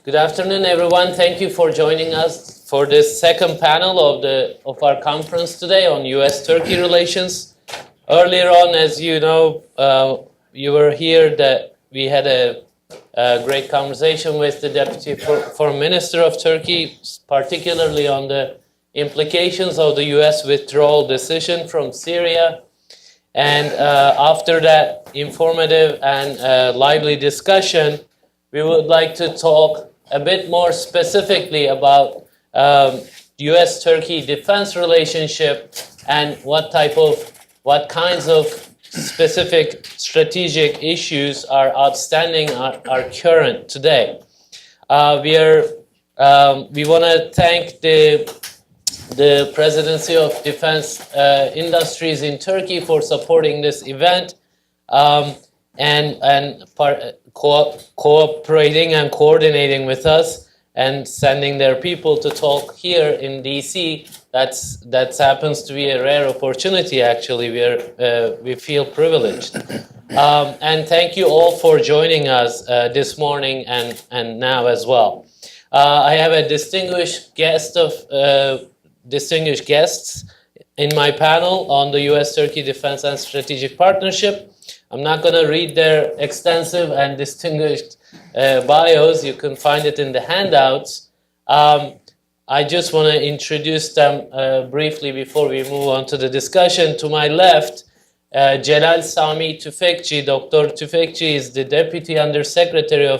Good afternoon, everyone. Thank you for joining us for this second panel of our conference today on U.S.-Turkey relations. Earlier on, as you know, you were here that we had a great conversation with the Deputy Foreign Minister of Turkey, particularly on the implications of the U.S. withdrawal decision from Syria. And after that informative and lively discussion, we would like to talk a bit more specifically about U.S.-Turkey defense relationship and what kinds of specific strategic issues are outstanding, are current today. We want to thank the Presidency of Defense Industries in Turkey for supporting this event and cooperating and coordinating with us and sending their people to talk here in DC. That happens to be a rare opportunity, actually. We feel privileged. And thank you all for joining us this morning and now as well. I have a distinguished guests in my panel on the U.S.-Turkey Defense and Strategic Partnership. I'm not going to read their extensive and distinguished bios. You can find it in the handouts. I just want to introduce them briefly before we move on to the discussion. To my left, Celal Sami Tüfekçi. Dr. Tüfekçi is the Deputy Undersecretary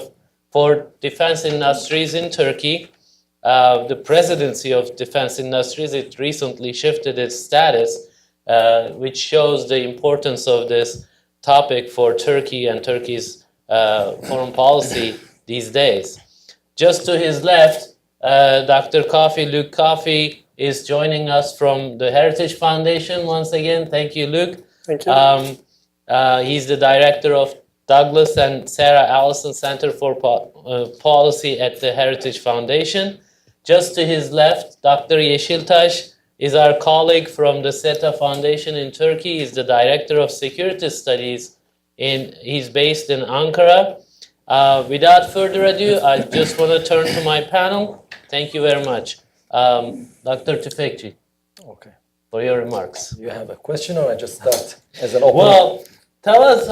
for Defense Industries in Turkey. The Presidency of Defense Industries, it recently shifted its status, which shows the importance of this topic for Turkey and Turkey's foreign policy these days. Just to his left, Dr. Coffey, Luke Coffey, is joining us from the Heritage Foundation once again. Thank you, Luke. Thank you. He's the director of Douglas and Sarah Allison Center for Policy at the Heritage Foundation. Just to his left, Dr. Yeşiltaş is our colleague from the SETA Foundation in Turkey. He's the Director of Security Studies. He's based in Ankara. Without further ado, I just want to turn to my panel. Thank you very much. Dr. Tüfekçi, okay, for your remarks. You have a question or I just start as an opener? Well, tell us,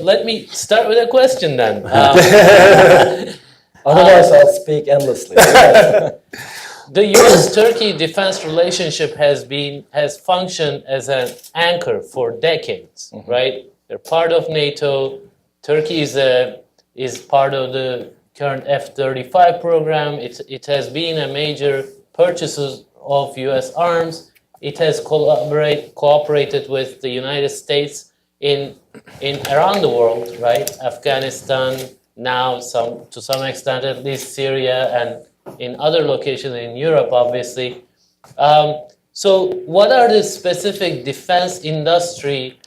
let me start with a question then. Otherwise, I'll speak endlessly. The U.S.-Turkey defense relationship has functioned as an anchor for decades, right? They're part of NATO. Turkey is part of the current F-35 program. It has been a major purchaser of U.S. arms. It has cooperated with the United States in around the world, right? Afghanistan, now to some extent at least Syria, and in other locations in Europe, obviously. So what are the specific defense industry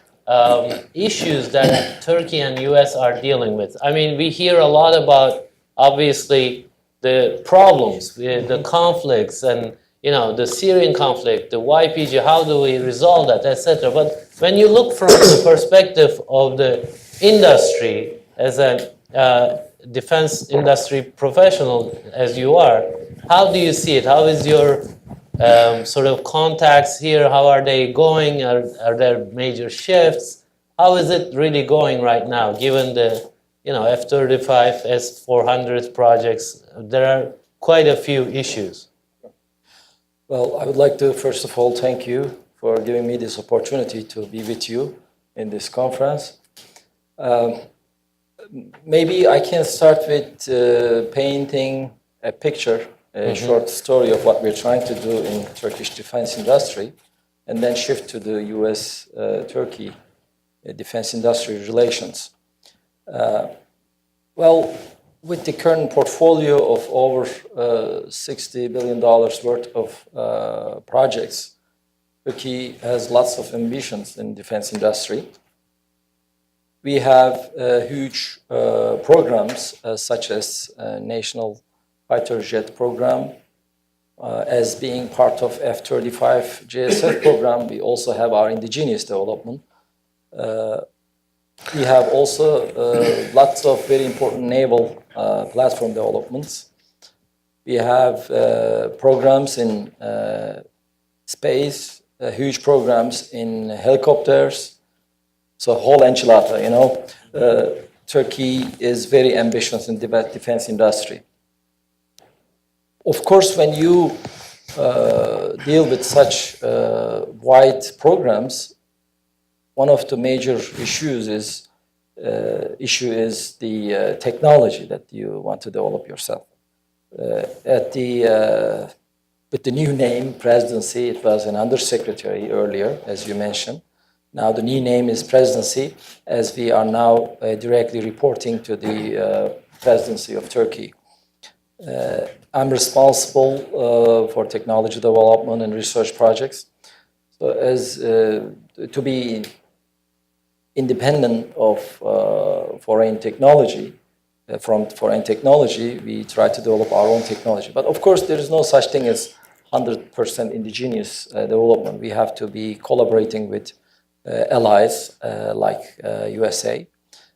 issues that Turkey and U.S. are dealing with? I mean, we hear a lot about, obviously, the problems, the conflicts, and the Syrian conflict, the YPG, how do we resolve that, etc. But when you look from the perspective of the industry as a defense industry professional as you are, how do you see it? How is your sort of contacts here? How are they going? Are there major shifts? How is it really going right now, given the F-35, S-400 projects? There are quite a few issues. Well, I would like to first of all thank you for giving me this opportunity to be with you in this conference. Maybe I can start with painting a picture, a short story of what we're trying to do in Turkish defense industry, and then shift to the U.S.-Turkey defense industry relations. Well, with the current portfolio of over $60 billion worth of projects, Turkey has lots of ambitions in defense industry. We have huge programs such as National Fighter Jet Program. As being part of F-35 JSF program, we also have our indigenous development. We have also lots of very important naval platform developments. We have programs in space, huge programs in helicopters. So whole enchilada, you know. Turkey is very ambitious in the defense industry. Of course, when you deal with such wide programs, one of the major issues is the technology that you want to develop yourself. With the new name, presidency, it was an undersecretary earlier, as you mentioned. Now the new name is presidency, as we are now directly reporting to the presidency of Turkey. I'm responsible for technology development and research projects. So as to be independent of foreign technology, from foreign technology, we try to develop our own technology. But of course, there is no such thing as 100% indigenous development. We have to be collaborating with allies like USA.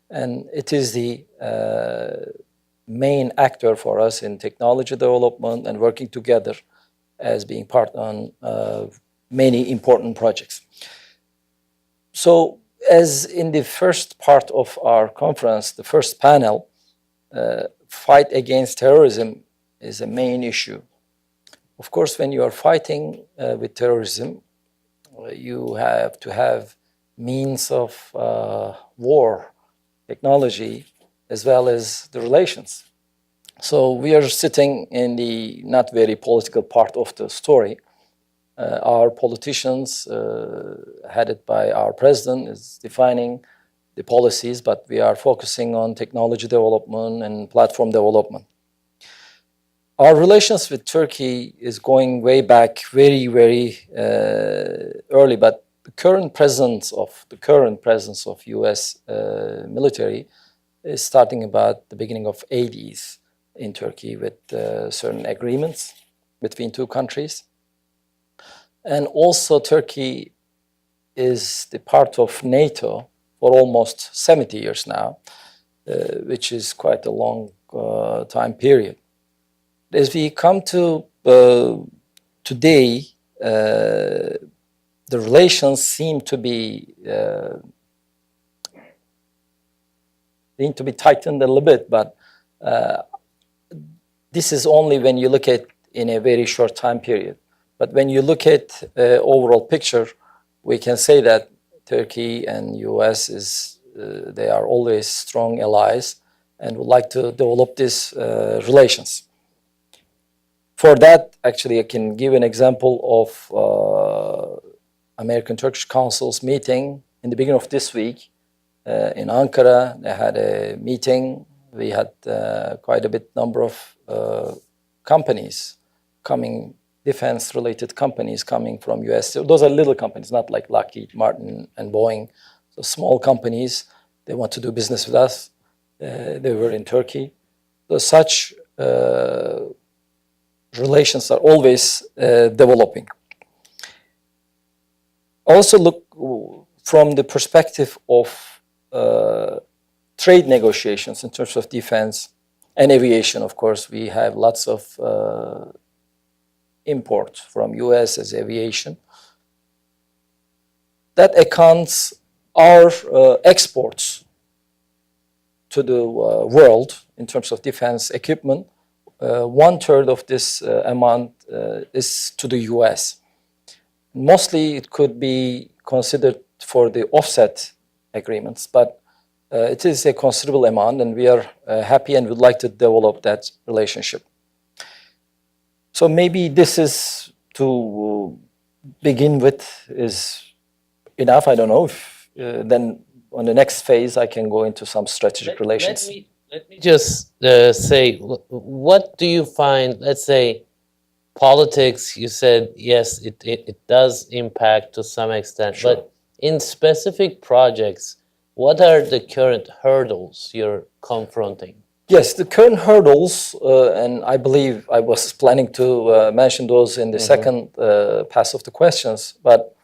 And it is the main actor for us in technology development and working together as being part on many important projects. So as in the first part of our conference, the first panel, fight against terrorism is a main issue. Of course, when you are fighting with terrorism, you have to have means of war, technology, as well as the relations. So we are sitting in the not very political part of the story. Our politicians, headed by our president, is defining the policies, but we are focusing on technology development and platform development. Our relations with Turkey is going way back, very, very early, but the current presence of U.S. Military is starting about the beginning of 80s in Turkey with certain agreements between two countries. And also Turkey is the part of NATO for almost 70 years now, which is quite a long time period. As we come to today, the relations seem to be tightened a little bit, but this is only when you look at in a very short time period. But when you look at overall picture, we can say that Turkey and US they are always strong allies and would like to develop these relations. For that, actually, I can give an example of American-Turkish Council's meeting in the beginning of this week in Ankara. They had a meeting. We had quite a bit number of companies coming, defense-related companies coming from US. Those are little companies, not like Lockheed Martin and Boeing. So small companies, they want to do business with us. They were in Turkey. So such relations are always developing. Also look from the perspective of trade negotiations in terms of defense and aviation. Of course, we have lots of import from US as aviation. That accounts our exports to the world in terms of defense equipment. 1/3 of this amount is to the US. Mostly it could be considered for the offset agreements, but it is a considerable amount and we are happy and would like to develop that relationship. So maybe this is to begin with is enough. I don't know if then on the next phase I can go into some strategic relations. Let me just say, what do you find, let's say, politics, you said, yes, it does impact to some extent, Sure. But in specific projects, what are the current hurdles you're confronting? Yes, the current hurdles, and I believe I was planning to mention those in the second pass of the questions, but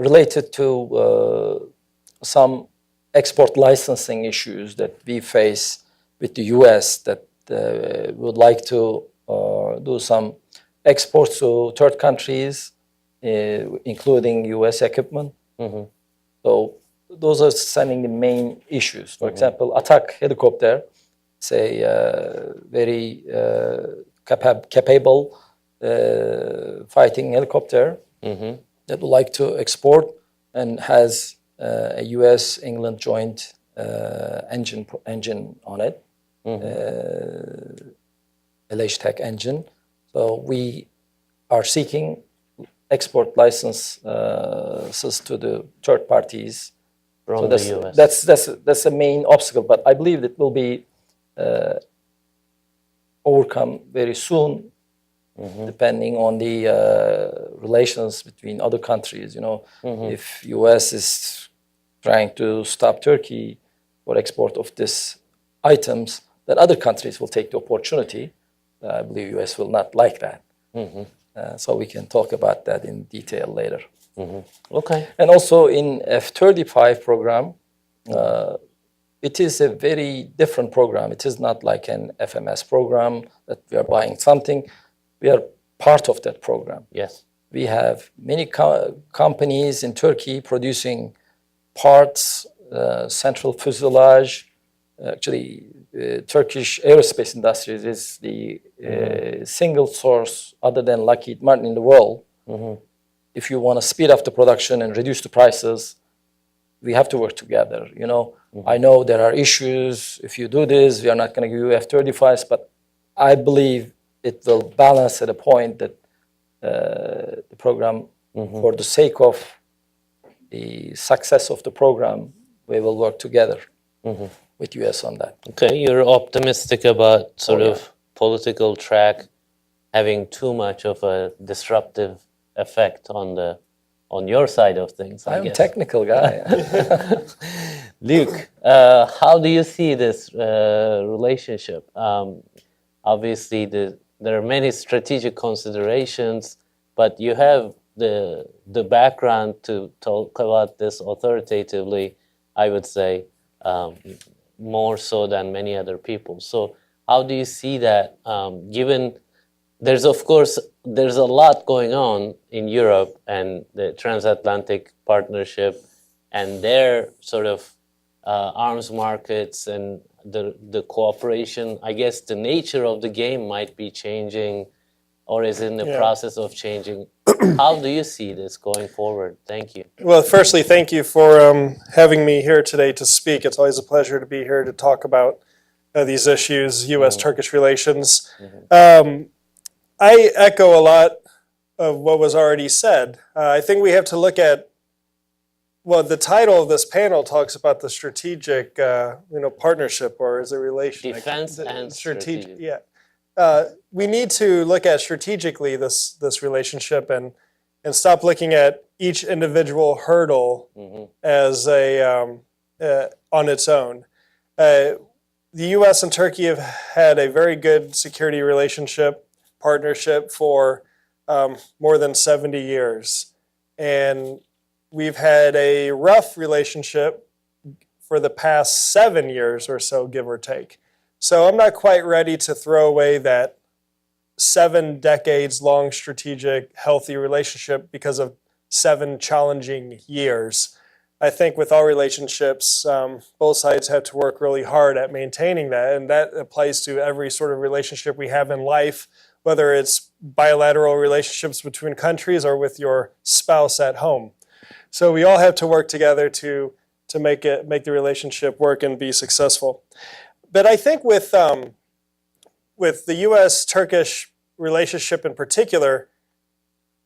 related to some export licensing issues that we face with the US that would like to do some exports to third countries, including U.S. equipment. So those are sending the main issues. For example, attack helicopter, it's a very capable fighting helicopter that would like to export and has a U.S.-England joint engine on it, LH-Tech engine. So we are seeking export licenses to the third parties from the US. That's the main obstacle, but I believe it will be overcome very soon, depending on the relations between other countries. You know, if US is trying to stop Turkey for export of these items, then other countries will take the opportunity. I believe US will not like that. So we can talk about that in detail later. Okay. And also in F-35 program, it is a very different program. It is not like an FMS program that we are buying something. We are part of that program. Yes. We have many companies in Turkey producing parts, central fuselage. Actually, Turkish aerospace industry is the single source other than Lockheed Martin in the world. If you want to speed up the production and reduce the prices, we have to work together. You know, I know there are issues. If you do this, we are not going to give you F-35s, but I believe it will balance at a point that the program, for the sake of the success of the program, we will work together with US on that. Okay, you're optimistic about sort of political track having too much of a disruptive effect on your side of things, I guess. I'm a technical guy. Luke, how do you see this relationship? Obviously, there are many strategic considerations, but you have the background to talk about this authoritatively, I would say, more so than many other people. So how do you see that, given there's a lot going on in Europe and the transatlantic partnership and their sort of arms markets and the cooperation? I guess the nature of the game might be changing or is in the process of changing. How do you see this going forward? Thank you. Well, firstly, thank you for having me here today to speak. It's always a pleasure to be here to talk about these issues, U.S.-Turkish relations. I echo a lot of what was already said. I think we have to look at, well, the title of this panel talks about the strategic, partnership, or is it relation? Defense and strategic. Yeah. We need to look at strategically this relationship and stop looking at each individual hurdle as on its own. The U.S. and Turkey have had a very good security partnership for more than 70 years. And we've had a rough relationship for the past 7 years or so, give or take. So I'm not quite ready to throw away that 7 decades long strategic, healthy relationship because of 7 challenging years. I think with all relationships, both sides have to work really hard at maintaining that, and that applies to every sort of relationship we have in life, whether it's bilateral relationships between countries or with your spouse at home. So we all have to work together to make the relationship work and be successful. But I think with the U.S.-Turkish relationship in particular,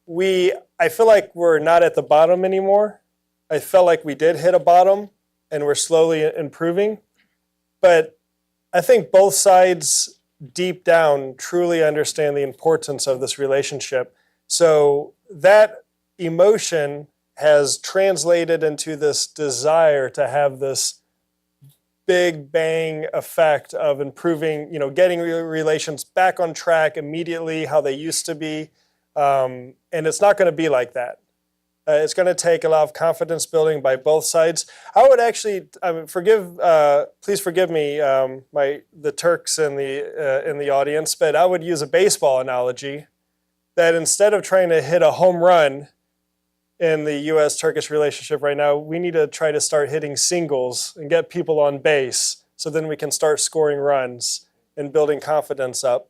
I feel like we're not at the bottom anymore. I felt like we did hit a bottom and we're slowly improving. But I think both sides deep down truly understand the importance of this relationship. So that emotion has translated into this desire to have this big bang effect of improving, getting relations back on track immediately, how they used to be. And it's not going to be like that. It's going to take a lot of confidence building by both sides. I would actually please forgive me, the Turks in the audience, but I would use a baseball analogy that instead of trying to hit a home run in the U.S.-Turkish relationship right now, we need to try to start hitting singles and get people on base so then we can start scoring runs and building confidence up.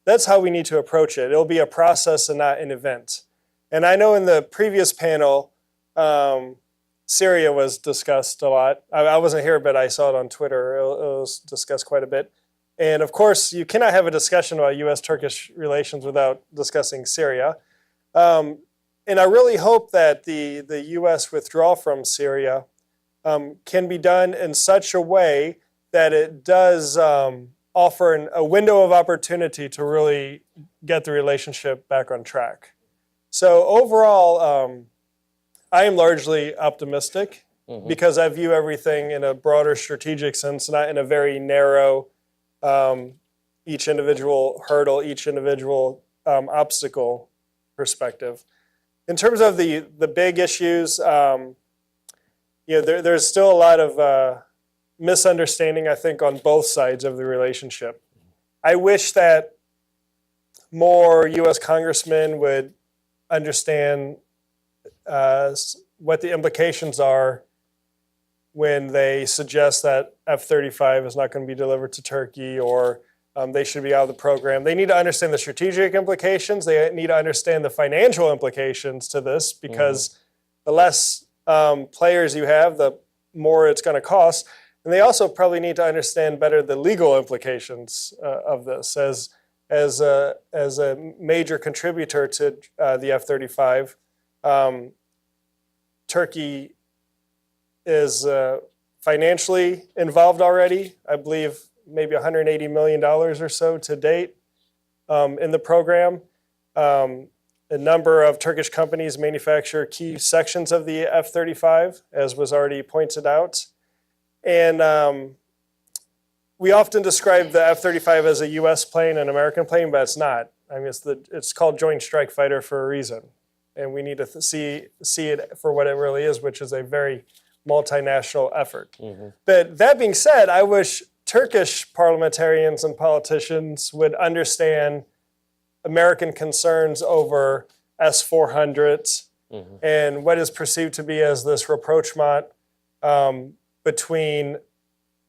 That's how we need to approach it. It'll be a process and not an event. And I know in the previous panel, Syria was discussed a lot. I wasn't here, but I saw it on Twitter. It was discussed quite a bit. And of course, you cannot have a discussion about U.S.-Turkish relations without discussing Syria. And I really hope that the U.S. withdrawal from Syria can be done in such a way that it does offer a window of opportunity to really get the relationship back on track. So overall, I am largely optimistic because I view everything in a broader strategic sense, not in a very narrow, each individual hurdle, each individual obstacle perspective. In terms of the big issues, there's still a lot of misunderstanding, I think, on both sides of the relationship. I wish that more U.S. congressmen would understand what the implications are when they suggest that F-35 is not going to be delivered to Turkey or they should be out of the program. They need to understand the strategic implications. They need to understand the financial implications to this because the less players you have, the more it's going to cost. And they also probably need to understand better the legal implications of this as a major contributor to the F-35. Turkey is financially involved already. I believe maybe $180 million or so to date in the program. A number of Turkish companies manufacture key sections of the F-35, as was already pointed out. And we often describe the F-35 as a U.S. plane, an American plane, but it's not. I mean, it's called Joint Strike Fighter for a reason. And we need to see it for what it really is, which is a very multinational effort. But that being said, I wish Turkish parliamentarians and politicians would understand American concerns over S-400s and what is perceived to be as this rapprochement between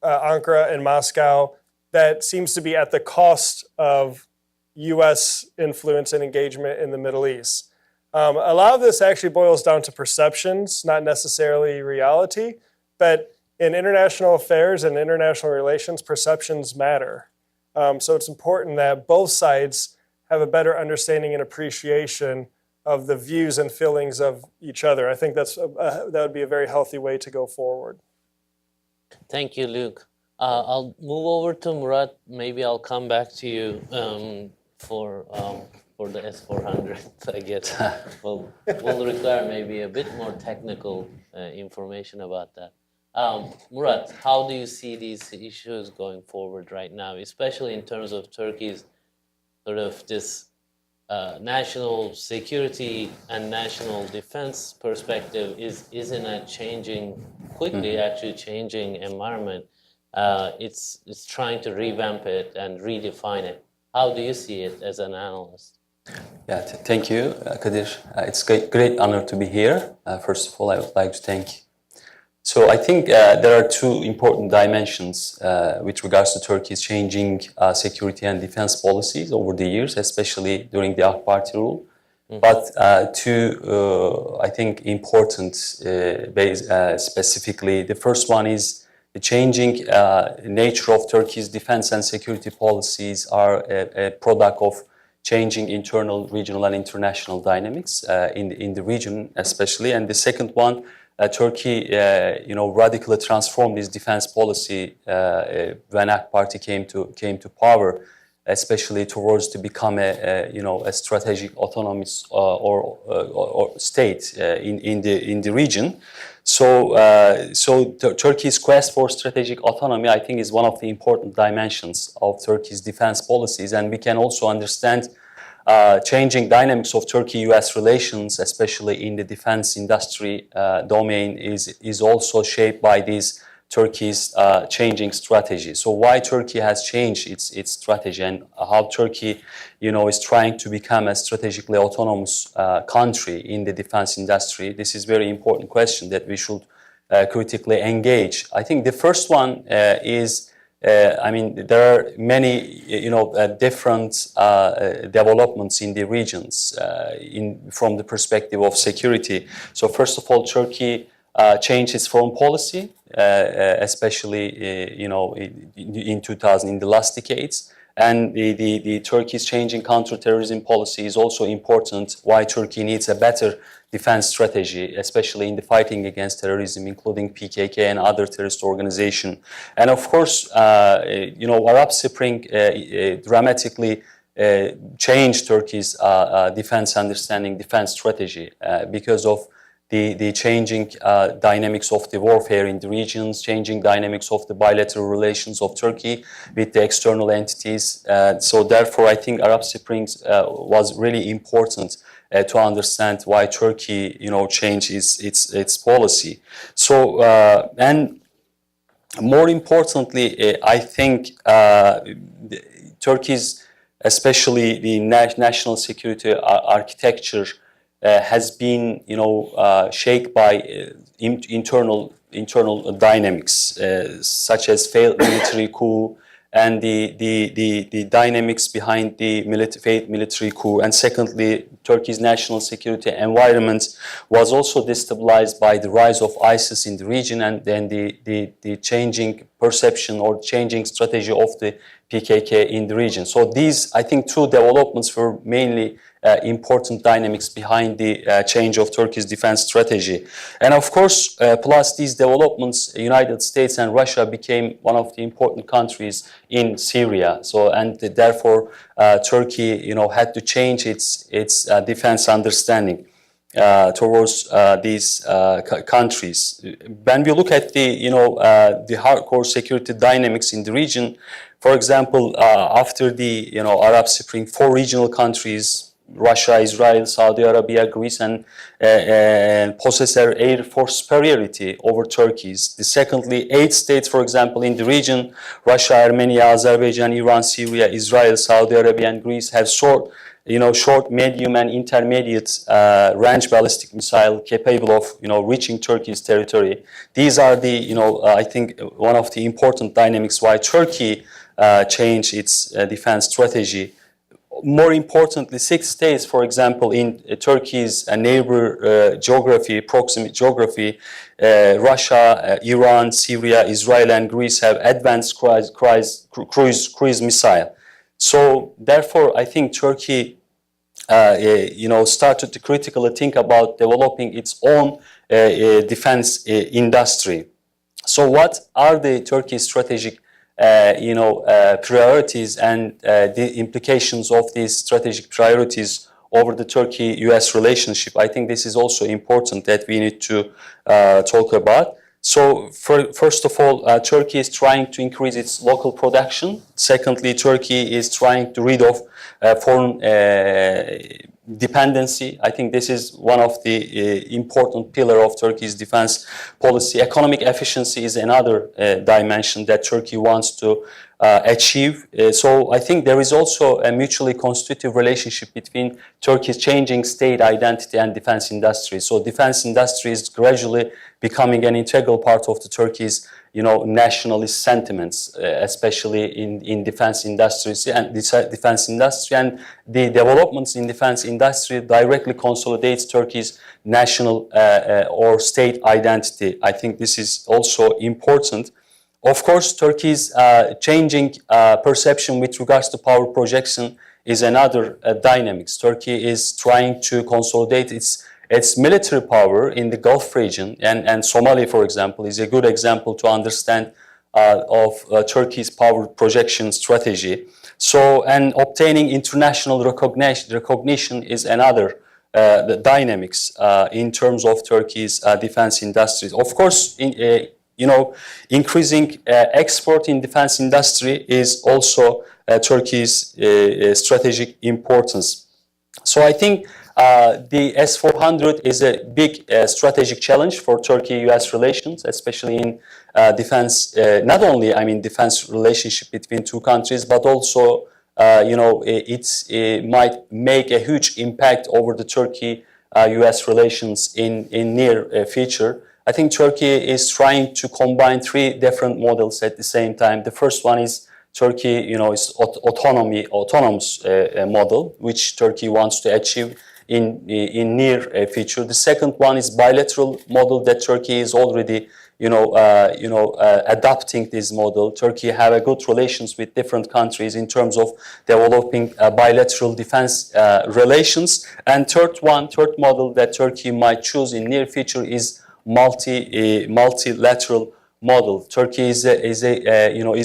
Ankara and Moscow that seems to be at the cost of U.S. influence and engagement in the Middle East. A lot of this actually boils down to perceptions, not necessarily reality, but in international affairs and international relations, perceptions matter. So it's important that both sides have a better understanding and appreciation of the views and feelings of each other. I think that would be a very healthy way to go forward. Thank you, Luke. I'll move over to Murat. Maybe I'll come back to you for the S-400, I guess. We'll require maybe a bit more technical information about that. Murat, how do you see these issues going forward right now, especially in terms of Turkey's sort of this national security and national defense perspective is in a quickly changing environment. It's trying to revamp it and redefine it. How do you see it as an analyst? Yeah, thank you, Kadir. It's a great honor to be here. First of all, I would like to thank. So I think there are two important dimensions with regards to Turkey's changing security and defense policies over the years, especially during the AK Party rule. But two, I think, important specifically. The first one is the changing nature of Turkey's defense and security policies are a product of changing internal, regional, and international dynamics in the region, especially. And the second one, Turkey, radically transformed its defense policy when AK Party came to power, especially towards to become a strategic autonomous or state in the region. So Turkey's quest for strategic autonomy, I think, is one of the important dimensions of Turkey's defense policies, and we can also understand changing dynamics of Turkey-US relations, especially in the defense industry domain, is also shaped by these Turkey's changing strategy. So why Turkey has changed its strategy and how Turkey, is trying to become a strategically autonomous country in the defense industry. This is a very important question that we should critically engage. I think the first one is, there are many, different developments in the regions from the perspective of security. So first of all, Turkey changed its foreign policy, especially, in 2000, in the last decades. And the Turkey's changing counterterrorism policy is also important. Why Turkey needs a better defense strategy, especially in the fighting against terrorism, including PKK and other terrorist organizations. And of course, Arab Spring dramatically changed Turkey's defense understanding, defense strategy because of the changing dynamics of the warfare in the regions, changing dynamics of the bilateral relations of Turkey with the external entities. So therefore, I think Arab Spring was really important to understand why Turkey, changed its policy. So, and more importantly, I think Turkey's, especially the national security architecture, has been, shaped by internal dynamics, such as failed military coup and the dynamics behind the failed military coup. And secondly, Turkey's national security environment was also destabilized by the rise of ISIS in the region and then the changing perception or changing strategy of the PKK in the region. So these, I think, two developments were mainly important dynamics behind the change of Turkey's defense strategy. And of course, plus these developments, the United States and Russia became one of the important countries in Syria. So, and therefore, Turkey, had to change its defense understanding towards these countries. When we look at the hardcore security dynamics in the region, for example, after the Arab Spring, 4 regional countries, Russia, Israel, Saudi Arabia, Greece, and possess their air force superiority over Turkey's. Secondly, 8 states, for example, in the region, Russia, Armenia, Azerbaijan, Iran, Syria, Israel, Saudi Arabia, and Greece have short, medium, and intermediate range ballistic missile capable of, reaching Turkey's territory. These are the, I think, one of the important dynamics why Turkey changed its defense strategy. More importantly, 6 states, for example, in Turkey's neighbor geography, proximate geography, Russia, Iran, Syria, Israel, and Greece have advanced cruise missile. So, therefore, I think Turkey, started to critically think about developing its own defense industry. So, what are the Turkey's strategic priorities and the implications of these strategic priorities over the Turkey-US relationship? I think this is also important that we need to talk about. So, first of all, Turkey is trying to increase its local production. Secondly, Turkey is trying to rid of foreign dependency. I think this is one of the important pillar of Turkey's defense policy. Economic efficiency is another dimension that Turkey wants to achieve. So I think there is also a mutually constitutive relationship between Turkey's changing state identity and defense industry. So defense industry is gradually becoming an integral part of the Turkey's nationalist sentiments, especially in defense industries and defense industry, and the developments in defense industry directly consolidates Turkey's national or state identity. I think this is also important. Of course, Turkey's changing perception with regards to power projection is another dynamics. Turkey is trying to consolidate its military power in the Gulf region, and Somalia, for example, is a good example to understand of Turkey's power projection strategy. So, and obtaining international recognition is another the dynamics in terms of Turkey's defense industries. Of course, increasing export in defense industry is also Turkey's strategic importance. So I think the S-400 is a big strategic challenge for Turkey-US relations, especially in defense, not only, I mean, defense relationship between two countries, but also, it might make a huge impact over the Turkey-US relations in near future. I think Turkey is trying to combine three different models at the same time. The first one is Turkey, is autonomous model, which Turkey wants to achieve in near future. The second one is bilateral model that Turkey is already, adopting this model. Turkey have a good relations with different countries in terms of developing bilateral defense relations. And third model that Turkey might choose in near future is multilateral model. Turkey is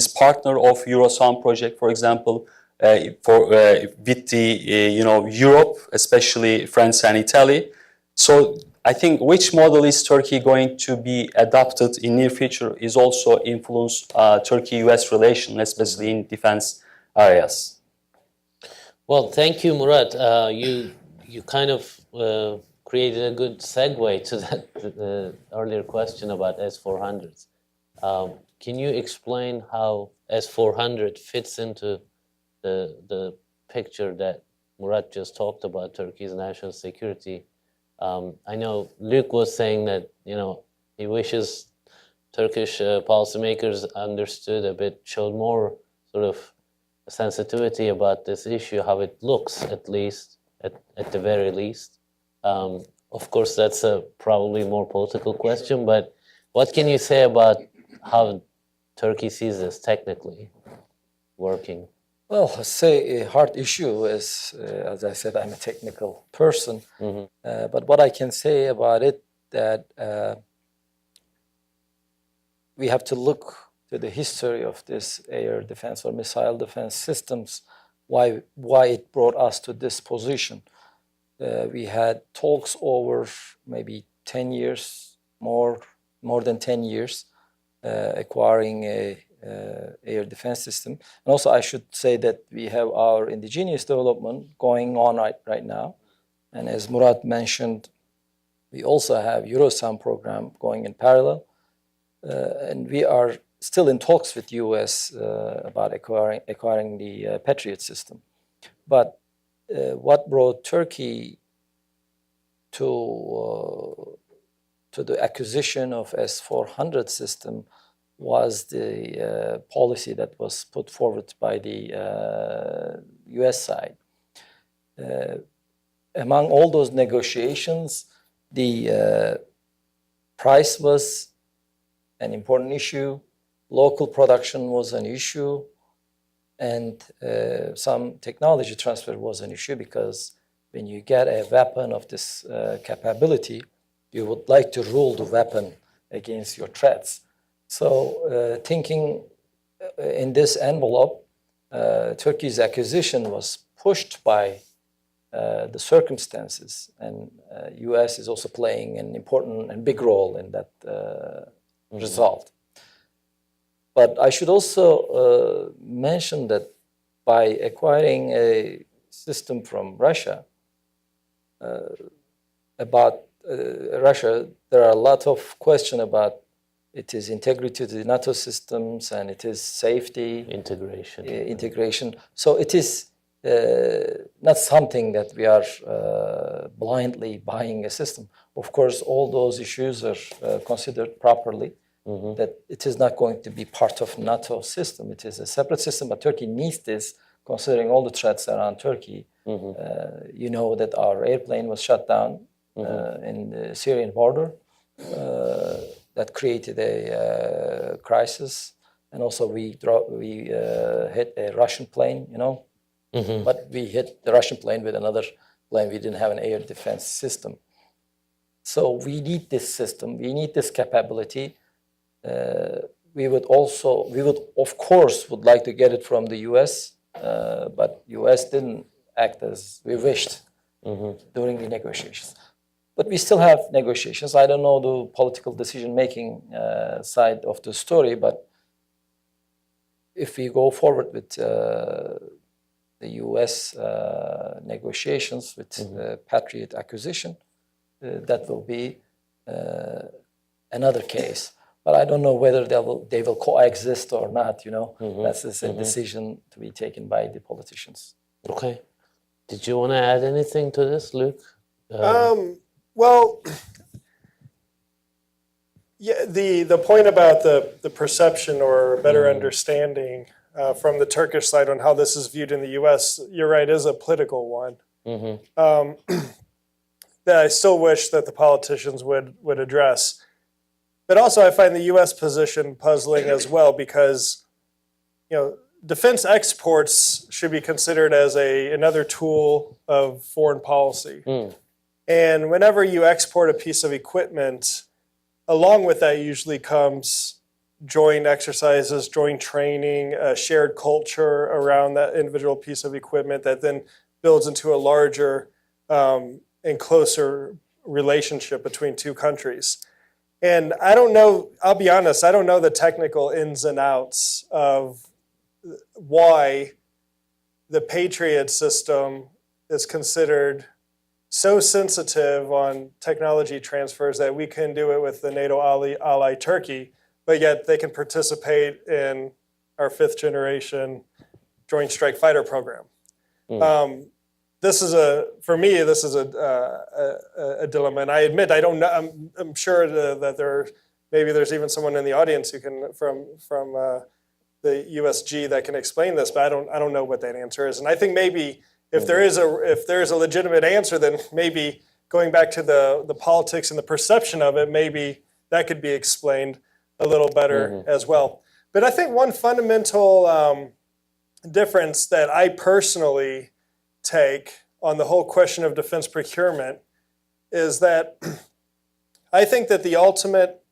partner of Eurosam project, for example, with the Europe, especially France and Italy. So I think which model is Turkey going to be adopted in near future is also influence Turkey-US relation, especially in defense areas. Well, thank you, Murat. You kind of created a good segue to that earlier question about S-400s. Can you explain how S-400 fits into the picture that Murat just talked about, Turkey's national security? I know Luke was saying that, he wishes Turkish policymakers understood a bit, showed more sort of sensitivity about this issue, how it looks, at least, at the very least. Of course, that's a probably more political question, but what can you say about how Turkey sees this technically working? Well, I say a hard issue is, as I said, I'm a technical person. But what I can say about it, that we have to look to the history of this air defense or missile defense systems, why it brought us to this position. We had talks over maybe 10 years, more than 10 years, acquiring a air defense system. And also I should say that we have our indigenous development going on right now. And as Murat mentioned, we also have Eurosam program going in parallel. And we are still in talks with US about acquiring the Patriot system. But what brought Turkey to the acquisition of S-400 system was the policy that was put forward by the US side. Among all those negotiations, the price was an important issue, local production was an issue, and some technology transfer was an issue, because when you get a weapon of this capability, you would like to rule the weapon against your threats. So thinking in this envelope, Turkey's acquisition was pushed by the circumstances, and US is also playing an important and big role in that result. But I should also mention that by acquiring a system from Russia, about Russia, there are a lot of questions about its integrity to the NATO systems and its safety. Integration. So it is not something that we are blindly buying a system. Of course, all those issues are considered properly, that it is not going to be part of NATO system. It is a separate system, but Turkey needs this, considering all the threats around Turkey. You know that our airplane was shut down in the Syrian border. That created a crisis, and also we hit a Russian plane, but we hit the Russian plane with another plane. We didn't have an air defense system. So we need this system, we need this capability. We would of course like to get it from the US, but US didn't act as we wished during the negotiations. But we still have negotiations. I don't know the political decision-making side of the story, but if we go forward with the U.S. Negotiations with Patriot acquisition, that will be another case. But I don't know whether they will coexist or not. That's a decision to be taken by the politicians. Okay. Did you want to add anything to this, Luke? Well, yeah, the point about the perception or better understanding from the Turkish side on how this is viewed in the U.S., you're right, is a political one. That I still wish that the politicians would address. But also I find the U.S. position puzzling as well because, defense exports should be considered as another tool of foreign policy. And whenever you export a piece of equipment, along with that usually comes joint exercises, joint training, a shared culture around that individual piece of equipment that then builds into a larger and closer relationship between two countries. And I don't know, I'll be honest, I don't know the technical ins and outs of why the Patriot system is considered so sensitive on technology transfers that we can do it with the NATO ally Turkey, but yet they can participate in our 5th generation Joint Strike Fighter program. This is for me, this is a dilemma, and I admit I don't know. I'm sure that maybe there's even someone in the audience who can from the USG that can explain this, but I don't know what that answer is. And I think maybe if there is a legitimate answer, then maybe going back to the politics and the perception of it, maybe that could be explained a little better as well. But I think one fundamental difference that I personally take on the whole question of defense procurement is that I think that the ultimate,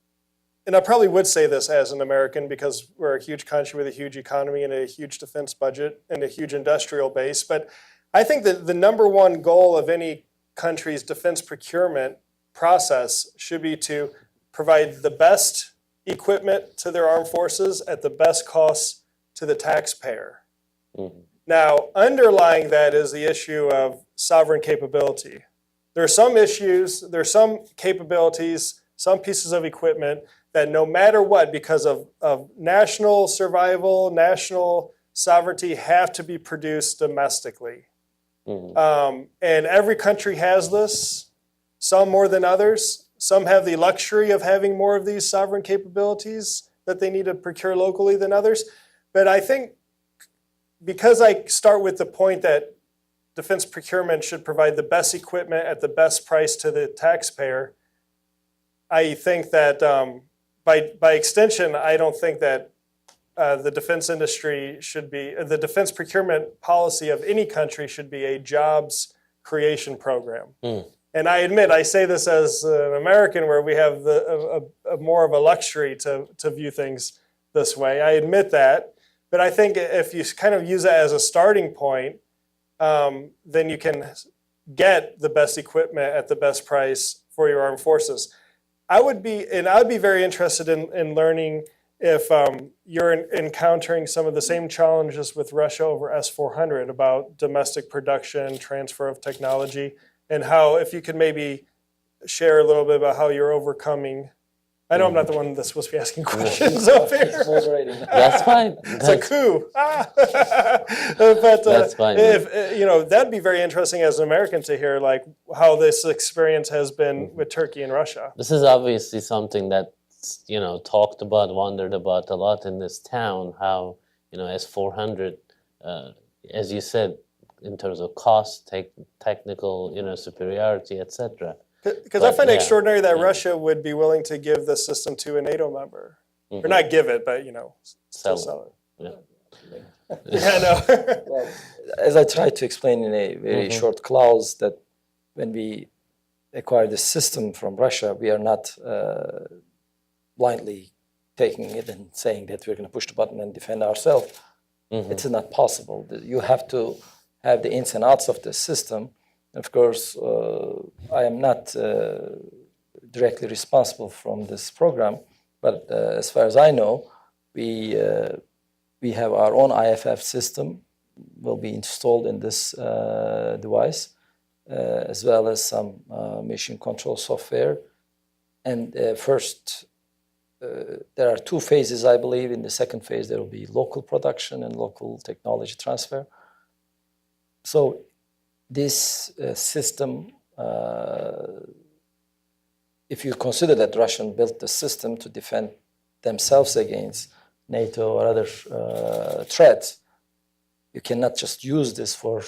and I probably would say this as an American because we're a huge country with a huge economy and a huge defense budget and a huge industrial base, but I think that the number one goal of any country's defense procurement process should be to provide the best equipment to their armed forces at the best cost to the taxpayer. Now, underlying that is the issue of sovereign capability. There are some issues, there are some capabilities, some pieces of equipment that no matter what, because of national survival, national sovereignty, have to be produced domestically. And every country has this, some more than others. Some have the luxury of having more of these sovereign capabilities that they need to procure locally than others. But I think because I start with the point that defense procurement should provide the best equipment at the best price to the taxpayer, I think that by extension, I don't think that the defense industry should be, the defense procurement policy of any country should be a jobs creation program. And I admit, I say this as an American where we have more of a luxury to view things this way. I admit that. But I think if you kind of use it as a starting point, then you can get the best equipment at the best price for your armed forces. I would be very interested in learning if you're encountering some of the same challenges with Russia over S-400 about domestic production, transfer of technology, and how, if you could maybe share a little bit about how you're overcoming. I know I'm not the one that's supposed to be asking questions up here. That's fine. It's a coup. But that's fine. That'd be very interesting as an American to hear, like, how this experience has been with Turkey and Russia. This is obviously something that's, talked about, wondered about a lot in this town, how, S-400, as you said, in terms of cost, technical, superiority, etc. Because I find it extraordinary that Russia would be willing to give this system to a NATO member. Or not give it, but, still sell it. Yeah, no. Well, as I tried to explain in a very short clause, that when we acquire the system from Russia, we are not blindly taking it and saying that we're going to push the button and defend ourselves. It's not possible. You have to have the ins and outs of the system. Of course, I am not directly responsible from this program, but as far as I know, we have our own IFF system will be installed in this device, as well as some mission control software. And first, there are 2 phases, I believe. In the second phase, there will be local production and local technology transfer. So this system, if you consider that Russian built the system to defend themselves against NATO or other threats, you cannot just use this for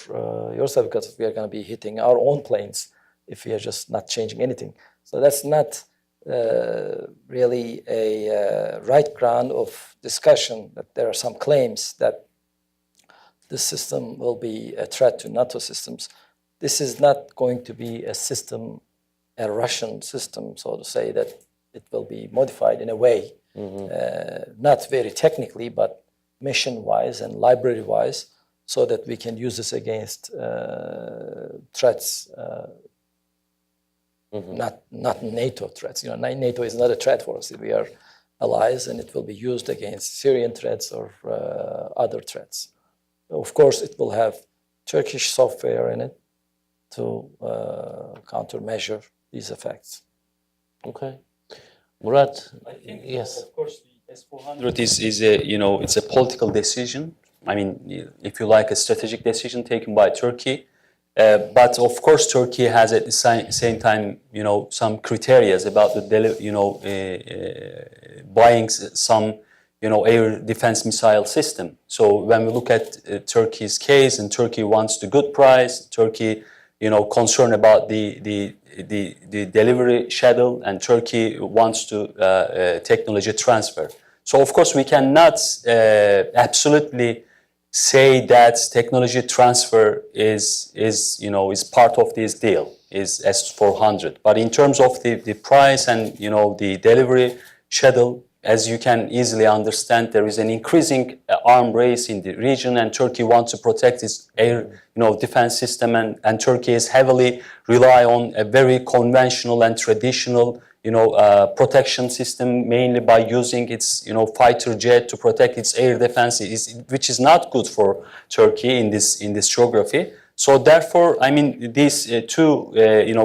yourself, because we are going to be hitting our own planes if we are just not changing anything. So that's not really a right ground of discussion. That there are some claims that the system will be a threat to NATO systems. This is not going to be a system, a Russian system, so to say, that it will be modified in a way, not very technically, but mission-wise and library-wise, so that we can use this against threats, not NATO threats. You know, NATO is not a threat for us. We are allies, and it will be used against Syrian threats or other threats. Of course, it will have Turkish software in it to countermeasure these effects. Okay. Murat, I think, yes. of course, the S-400 is a, it's a political decision. I mean, if you like, a strategic decision taken by Turkey. But of course, Turkey has at the same time, some criteria about the, buying some, air defense missile system. So when we look at Turkey's case, and Turkey wants the good price, Turkey, concerned about the delivery schedule, and Turkey wants to technology transfer. So of course we cannot absolutely say that technology transfer is part of this deal, is S-400. But in terms of the price and the delivery schedule, as you can easily understand, there is an increasing arms race in the region, and Turkey wants to protect its air defense system, and Turkey is heavily rely on a very conventional and traditional protection system, mainly by using its fighter jet to protect its air defense, which is not good for Turkey in this geography. So therefore, I mean, these two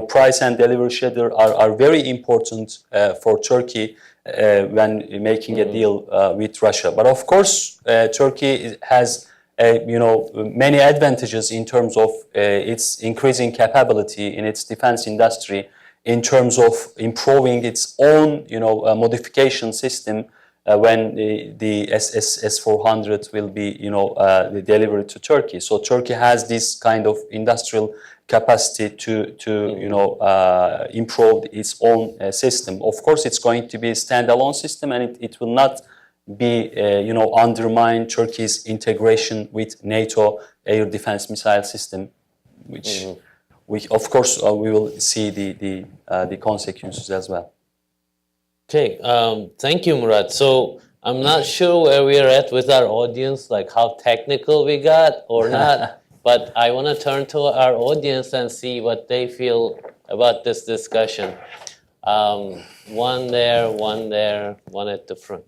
price and delivery schedule are very important for Turkey when making a deal with Russia. But of course, Turkey has many advantages in terms of its increasing capability in its defense industry, in terms of improving its own modification system when the S-400 will be delivered to Turkey. So Turkey has this kind of industrial capacity to improve its own system. Of course, it's going to be a standalone system, and it will not be undermine Turkey's integration with NATO air defense missile system, which of course we will see the consequences as well. Okay, thank you, Murat. So I'm not sure where we are at with our audience, like how technical we got or not, but I want to turn to our audience and see what they feel about this discussion. One there, one at the front.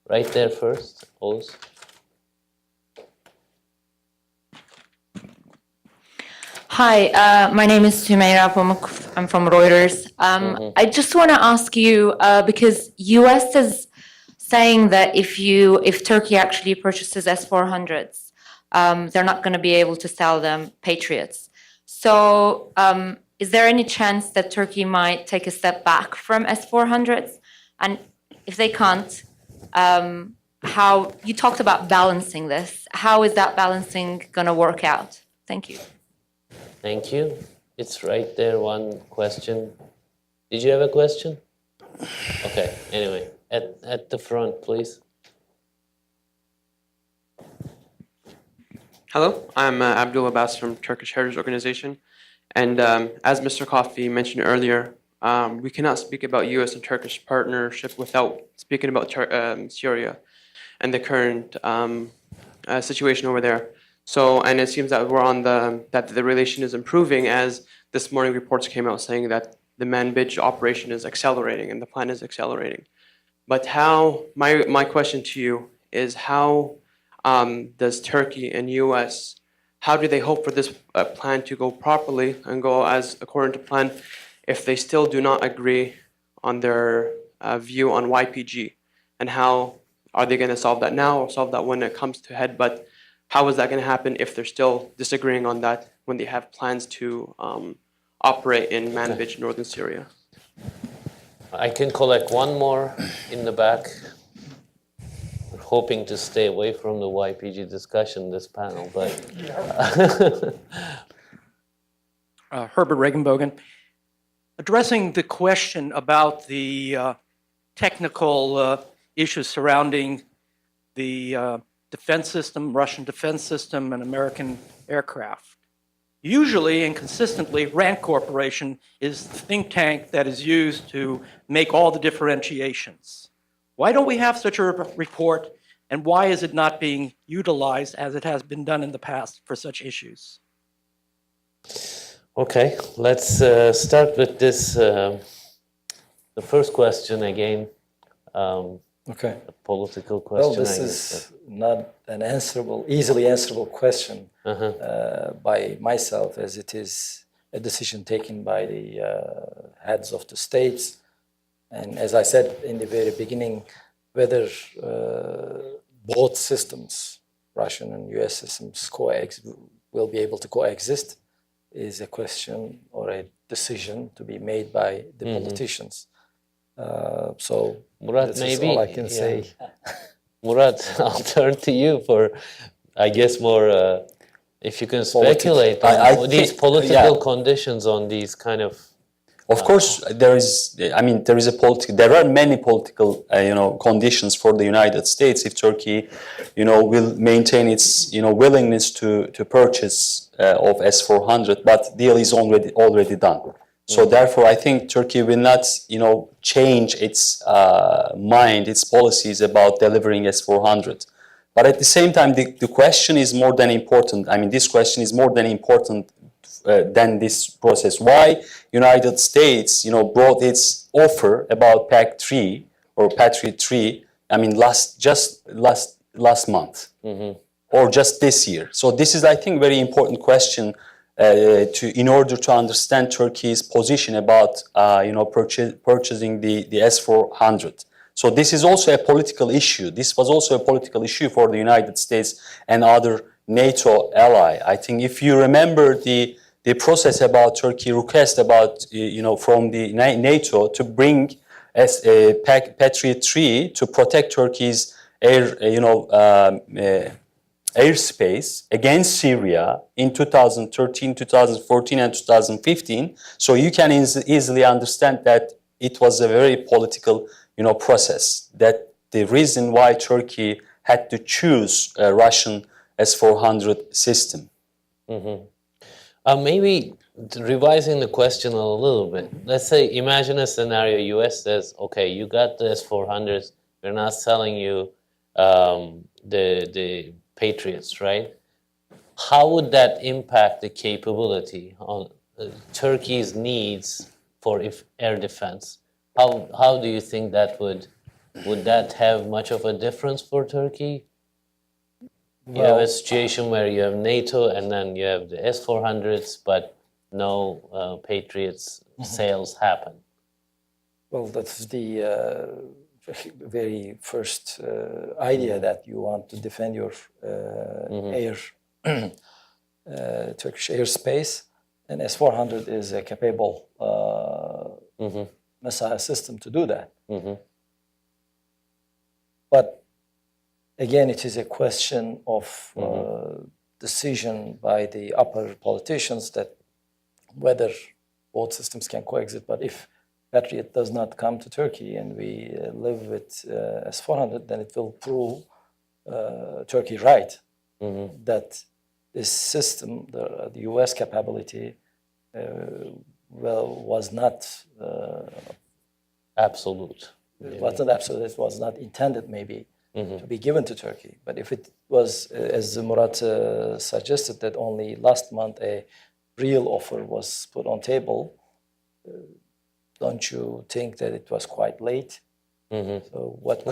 Right there first, Oz. Hi, my name is Sumeyra Pamuk. I'm from Reuters. I just want to ask you, because US is saying that if Turkey actually purchases S-400s, they're not going to be able to sell them Patriots. So is there any chance that Turkey might take a step back from S-400s? And if they can't, how you talked about balancing this. How is that balancing going to work out? Thank you. Thank you. It's right there, one question. Did you have a question? Okay, anyway, at the front, please. Hello, I'm Abdul Abbas from Turkish Heritage Organization. And as Mr. Coffey mentioned earlier, we cannot speak about U.S. and Turkish partnership without speaking about Syria and the current situation over there. So, and it seems that that the relation is improving, as this morning reports came out saying that the Manbij operation is accelerating and the plan is accelerating. But my question to you is, how does Turkey and U.S. how do they hope for this plan to go properly and go as according to plan if they still do not agree on their view on YPG? And how are they going to solve that now or solve that when it comes to head? But how is that going to happen if they're still disagreeing on that when they have plans to operate in Manbij, northern Syria? I can collect one more in the back. We're hoping to stay away from the YPG discussion this panel, but Herbert Regenbogen. Addressing the question about the technical issues surrounding the defense system, Russian defense system, and American aircraft. Usually and consistently, RAND Corporation is the think tank that is used to make all the differentiations. Why don't we have such a report, and why is it not being utilized as it has been done in the past for such issues? okay, let's start with this. The first question again. Okay. A political question. Well, this I is guess. not an easily answerable question by myself, as it is a decision taken by the heads of the states. And as I said in the very beginning, whether both systems, Russian and US systems, will be able to coexist is a question or a decision to be made by the politicians. So Murat, this maybe, is all I can say. Murat, I'll turn to you for, I guess, more, if you can speculate on these think, political conditions on these kind of. Of course, there is there are many political, conditions for the United States if Turkey, will maintain its, willingness to purchase of S-400, but deal is already done. So therefore, I think Turkey will not, change its mind, its policies about delivering S-400. But at the same time, the question is more than important. I mean, this question is more than important than this process. Why United States, brought its offer about PAC-3 or Patriot 3, I mean, last month or just this year. So this is, I think, very important question in order to understand Turkey's position about, purchasing the S-400. So this is also a political issue. This was also a political issue for the United States and other NATO ally. I think if you remember the process about Turkey request about, from the NATO to bring Patriot 3 to protect Turkey's airspace against Syria in 2013, 2014, and 2015. So you can easily understand that it was a very political, process. That the reason why Turkey had to choose a Russian S-400 system. Maybe revising the question a little bit. Let's say, imagine a scenario, US says, okay, you got the S-400s, we're not selling you the Patriots, right? How would that impact the capability on Turkey's needs for air defense? How do you think that would that have much of a difference for Turkey? You have a situation where you have NATO and then you have the S-400s, but no Patriots sales happen. Well, that's the very first idea that you want to defend your Turkish airspace, and S-400 is a capable missile system to do that. But again, it is a question of decision by the upper politicians that whether both systems can coexist. But if Patriot does not come to Turkey and we live with S-400, then it will prove Turkey right that this system, the US capability, was not absolute. It was not absolute. It was not intended, maybe, to be given to Turkey. But if it was, as Murat suggested, that only last month a real offer was put on table, don't you think that it was quite late? So what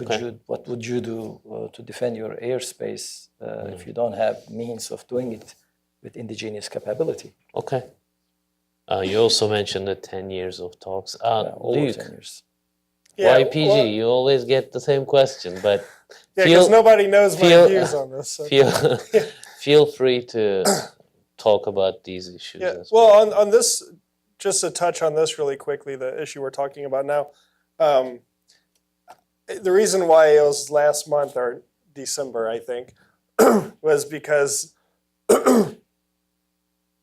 would you do to defend your airspace if you don't have means of doing it with indigenous capability. Okay. You also mentioned the 10 years of talks. Over Luke, 10 years. Yeah, YPG, well, you always get the same question, but yeah, because nobody knows my feel- views on this. So. feel free to talk about these issues. Yeah. As well. Well, on this, just to touch on this really quickly, the issue we're talking about now. The reason why it was last month or December, I think, was because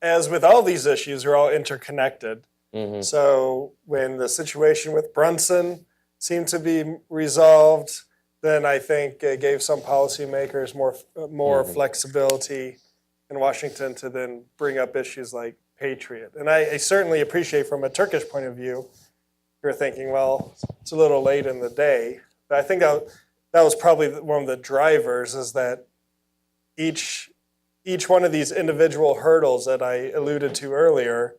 as with all these issues, they're all interconnected. Mhm. So when the situation with Brunson seemed to be resolved, then I think it gave some policymakers more flexibility in Washington to then bring up issues like Patriot. And I certainly appreciate from a Turkish point of view, you're thinking, well, it's a little late in the day. But I think that was probably one of the drivers, is that each one of these individual hurdles that I alluded to earlier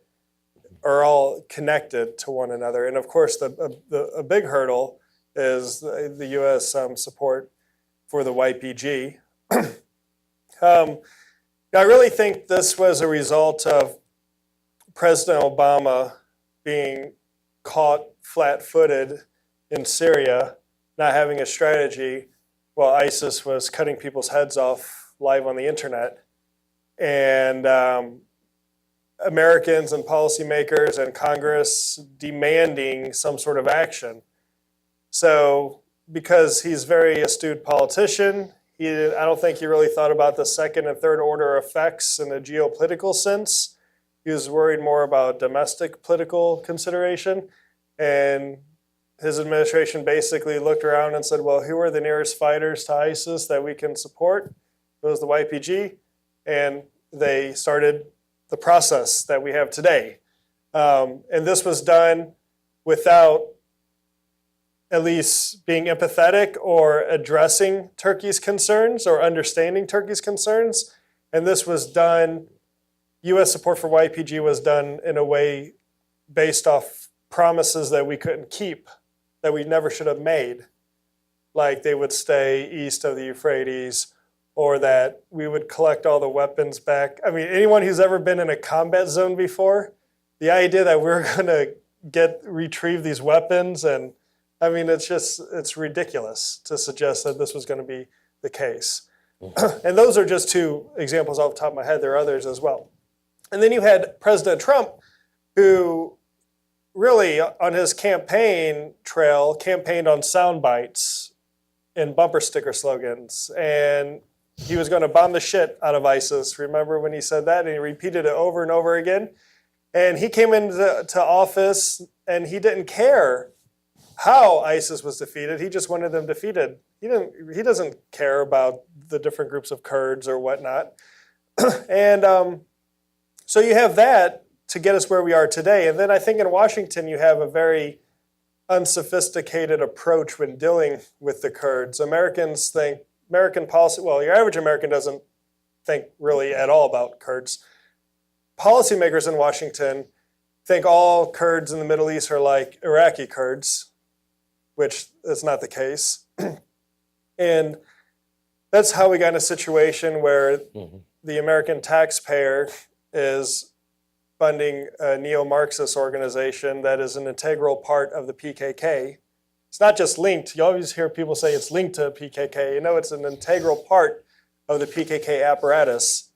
are all connected to one another. And of course, a big hurdle is the U.S. Support for the YPG. I really think this was a result of President Obama being caught flat-footed in Syria, not having a strategy, while ISIS was cutting people's heads off live on the internet. And Americans and policymakers and Congress demanding some sort of action. So because he's a very astute politician, I don't think he really thought about the second and third order effects in a geopolitical sense. He was worried more about domestic political consideration. And his administration basically looked around and said, well, who are the nearest fighters to ISIS that we can support? It was the YPG. And they started the process that we have today. And this was done without at least being empathetic or addressing Turkey's concerns or understanding Turkey's concerns. And this was done, U.S. support for YPG was done in a way based off promises that we couldn't keep, that we never should have made. Like they would stay east of the Euphrates, or that we would collect all the weapons back. I mean, anyone who's ever been in a combat zone before, the idea that we're going to retrieve these weapons, and I mean, it's ridiculous to suggest that this was going to be the case. And those are just two examples off the top of my head. There are others as well. And then you had President Trump, who really on his campaign trail campaigned on sound bites and bumper sticker slogans. And he was going to bomb the shit out of ISIS. Remember when he said that? And he repeated it over and over again. And he came into office and he didn't care how ISIS was defeated. He just wanted them defeated. He doesn't care about the different groups of Kurds or whatnot. And so you have that to get us where we are today. And then I think in Washington you have a very unsophisticated approach when dealing with the Kurds. Americans think, American policy, well, your average American doesn't think really at all about Kurds. Policymakers in Washington think all Kurds in the Middle East are like Iraqi Kurds, which is not the case. And that's how we got in a situation where the American taxpayer is funding a neo-Marxist organization that is an integral part of the PKK. It's not just linked. You always hear people say it's linked to PKK. You know, it's an integral part of the PKK apparatus.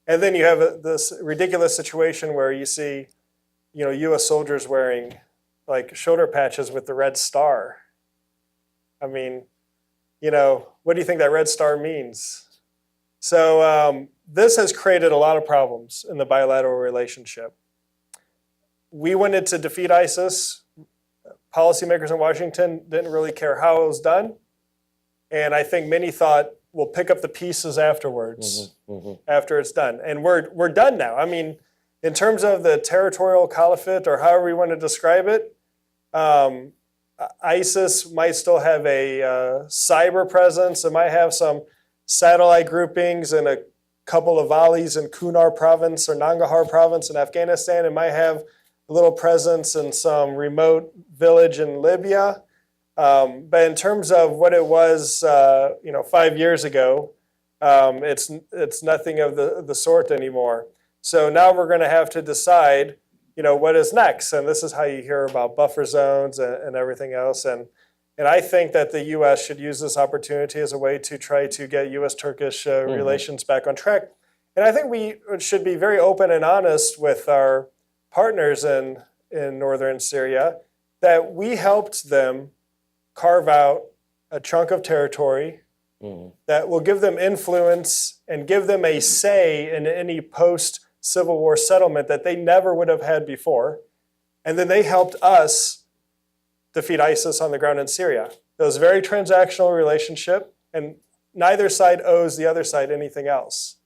And then you have this ridiculous situation where you see, U.S. soldiers wearing like shoulder patches with the red star. I mean, what do you think that red star means? So this has created a lot of problems in the bilateral relationship. We wanted to defeat ISIS. Policymakers in Washington didn't really care how it was done. And I think many thought we'll pick up the pieces afterwards, after it's done. And we're done now. I mean, in terms of the territorial caliphate, or however we want to describe it, ISIS might still have a cyber presence. It might have some satellite groupings in a couple of valleys in Kunar province or Nangarhar province in Afghanistan. It might have a little presence in some remote village in Libya. But in terms of what it was, 5 years ago, It's nothing of the sort anymore. So now we're going to have to decide, what is next. And this is how you hear about buffer zones and everything else. And I think that the U.S. should use this opportunity as a way to try to get U.S.-Turkish relations back on track. And I think we should be very open and honest with our partners in northern Syria that we helped them carve out a chunk of territory that will give them influence and give them a say in any post-Civil War settlement that they never would have had before. And then they helped us defeat ISIS on the ground in Syria. It was a very transactional relationship, and neither side owes the other side anything else.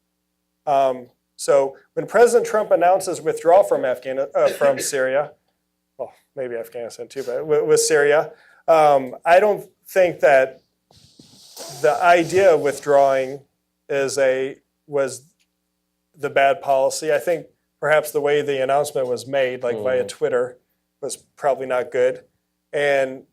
So when President Trump announces withdrawal from Syria, well, maybe Afghanistan too, but with Syria, I don't think that the idea of withdrawing was the bad policy. I think perhaps the way the announcement was made, like via Twitter, was probably not good. And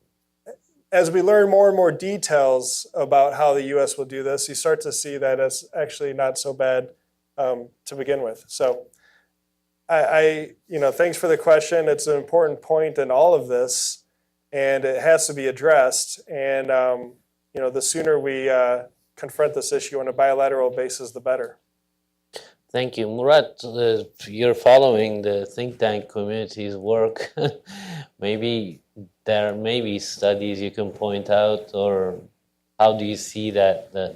as we learn more and more details about how the U.S. will do this, you start to see that it's actually not so bad to begin with. So thanks for the question. It's an important point in all of this, and it has to be addressed. And, the sooner we confront this issue on a bilateral basis, the better. Thank you. Murat, you're following the think tank community's work. Maybe there may be studies you can point out, or how do you see that the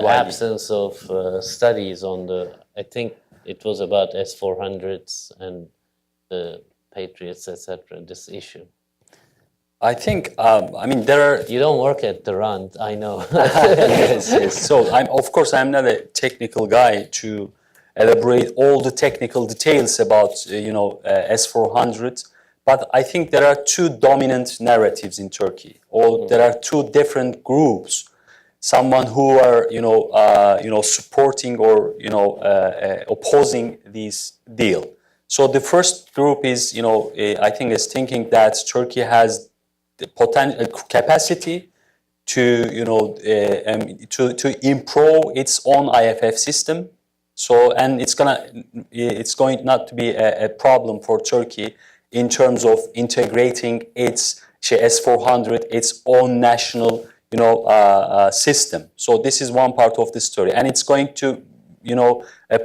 absence of studies on I think it was about S-400s and the Patriots, etc., this issue? I think, there are... You don't work at the RAND, I know. yes. So, of course, I'm not a technical guy to elaborate all the technical details about, S-400. But I think there are two dominant narratives in Turkey, or there are two different groups. Someone who are, supporting or, opposing this deal. So the first group is, I think is thinking that Turkey has the capacity to, to improve its own IFF system. So, and it's going not to be a problem for Turkey in terms of integrating its S-400, its own national, system. So this is one part of the story, and it's going to,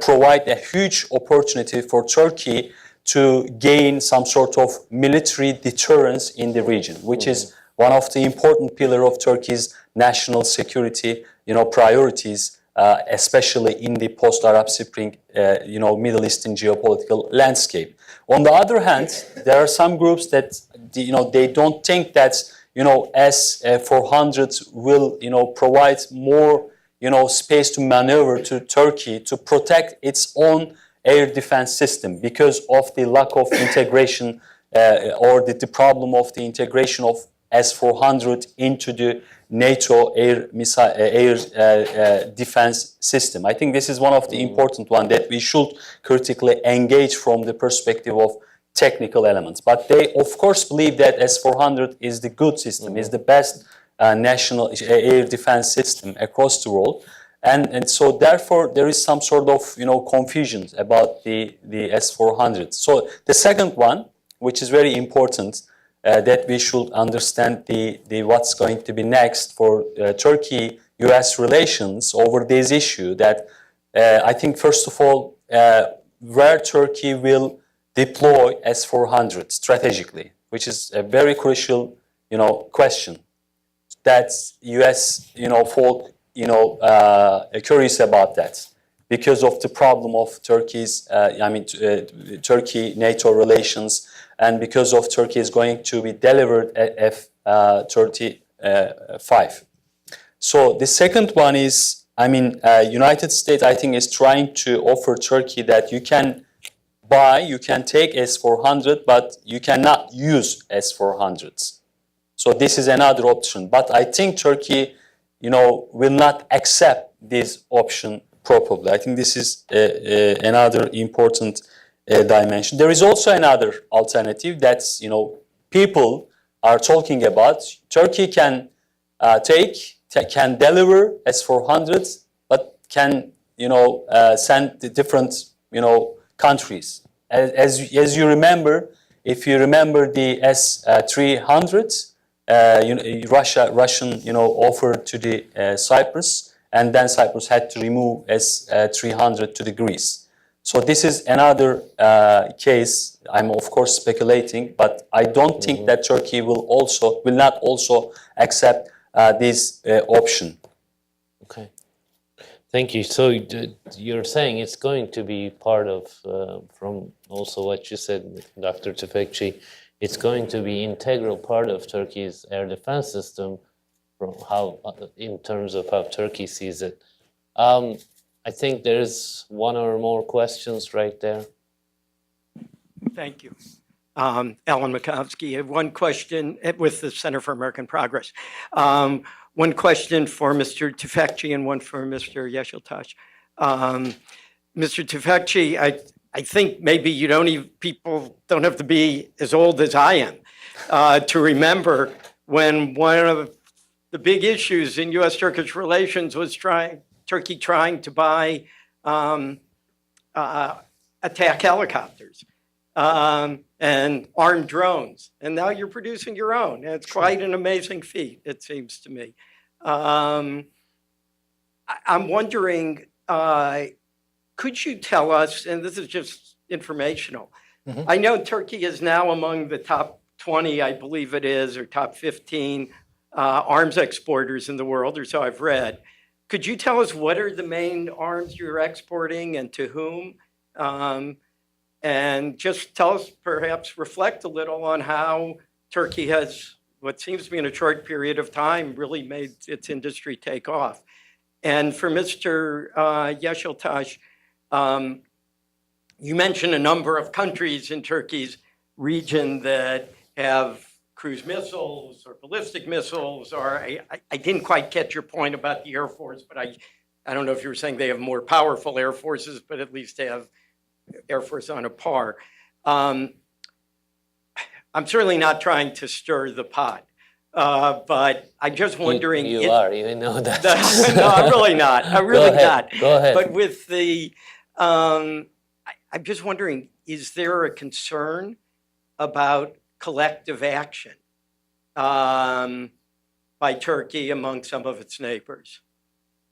provide a huge opportunity for Turkey to gain some sort of military deterrence in the region, which is one of the important pillars of Turkey's national security, priorities, especially in the post-Arab Spring, Middle Eastern geopolitical landscape. On the other hand, there are some groups that, they don't think that, S-400 will, provide more, space to maneuver to Turkey to protect its own air defense system because of the lack of integration or the problem of the integration of S-400 into the NATO air defense system. I think this is one of the important ones that we should critically engage from the perspective of technical elements. But they, of course, believe that S-400 is the good system, is the best national air defense system across the world. And so therefore there is some sort of confusion about the S-400. So the second one, which is very important, that we should understand the what's going to be next for Turkey-US relations over this issue. That I think first of all, where Turkey will deploy S-400 strategically, which is a very crucial question. That's US folk curious about that because of the problem of Turkey's Turkey-NATO relations, and because of Turkey is going to be delivered at F-35. So the second one is, United States, I think, is trying to offer Turkey that you can take S-400, but you cannot use S-400s. So this is another option. But I think Turkey, will not accept this option probably. I think this is another important dimension. There is also another alternative that's, people are talking about. Turkey can deliver S-400s, but can, send the different, countries. As you remember, if you remember the S-300, Russian, offered to the Cyprus, and then Cyprus had to remove S-300 to the Greece. So this is another case. I'm of course speculating, but I don't think that Turkey will not also accept this option. Okay. Thank you. So you're saying it's going to be part of, from also what you said, Dr. Tüfekçi, it's going to be integral part of Turkey's air defense system, from how, in terms of how Turkey sees it. I think there's one or more questions right there. Thank you. Alan Makovsky. I have one question with the Center for American Progress. One question for Mr. Tüfekçi and one for Mr. Yeşiltaş. Mr. Tüfekçi, I think maybe people don't have to be as old as I am to remember when one of the big issues in U.S.-Turkish relations was Turkey trying to buy attack helicopters and armed drones. And now you're producing your own. It's quite an amazing feat, it seems to me. I'm wondering, could you tell us, and this is just informational, I know Turkey is now among the top 20, I believe it is, or top 15 arms exporters in the world, or so I've read. Could you tell us what are the main arms you're exporting and to whom? And just tell us, perhaps reflect a little on how Turkey has, what seems to be in a short period of time, really made its industry take off. And for Mr. Yeşiltaş, you mentioned a number of countries in Turkey's region that have cruise missiles or ballistic missiles, or I didn't quite catch your point about the Air Force, but I don't know if you were saying they have more powerful Air Forces, but at least they have Air Force on a par. I'm certainly not trying to stir the pot, but I'm just wondering. You know that. No, I'm really not. I'm really not. Go ahead. But with the, I'm just wondering, is there a concern about collective action by Turkey among some of its neighbors?